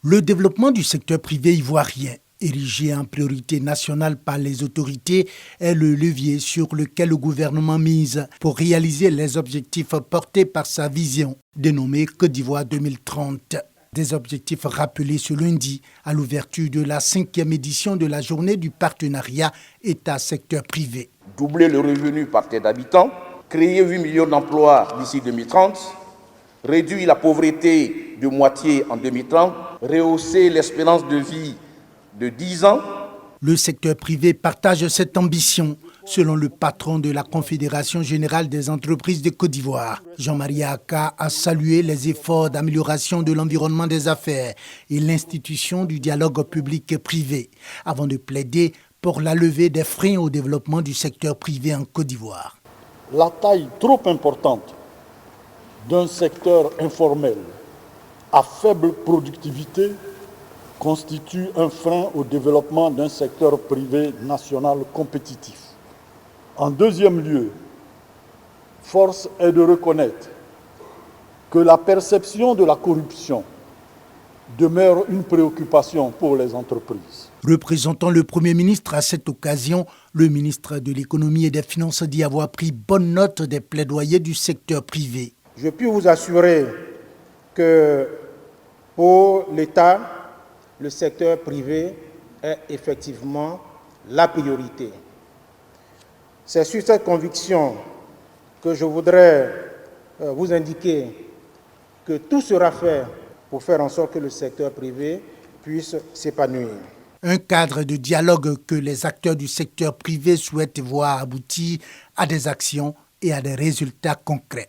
Le développement du secteur privé ivoirien, érigé en priorité nationale par les autorités, est le levier sur lequel le gouvernement mise pour réaliser les objectifs portés par sa vision, dénommée Côte d'Ivoire 2030. Des objectifs rappelés ce lundi à l'ouverture de la 5e édition de la journée du partenariat État-secteur privé. Doubler le revenu par tête d'habitant, créer 8 millions d'emplois d'ici 2030, réduire la pauvreté de moitié en 2030, rehausser l'espérance de vie de 10 ans. Le secteur privé partage cette ambition, selon le patron de la Confédération générale des entreprises de Côte d'Ivoire. Jean-Marie Aka a salué les efforts d'amélioration de l'environnement des affaires et l'institution du dialogue public-privé, avant de plaider pour la levée des freins au développement du secteur privé en Côte d'Ivoire. La taille trop importante d'un secteur informel à faible productivité constitue un frein au développement d'un secteur privé national compétitif. En deuxième lieu, force est de reconnaître que la perception de la corruption demeure une préoccupation pour les entreprises. Représentant le Premier ministre à cette occasion, le ministre de l'Économie et des Finances dit avoir pris bonne note des plaidoyers du secteur privé. Je puis vous assurer que pour l'État, le secteur privé est effectivement la priorité. C'est sur cette conviction que je voudrais vous indiquer que tout sera fait pour faire en sorte que le secteur privé puisse s'épanouir. Un cadre de dialogue que les acteurs du secteur privé souhaitent voir aboutir à des actions et à des résultats concrets.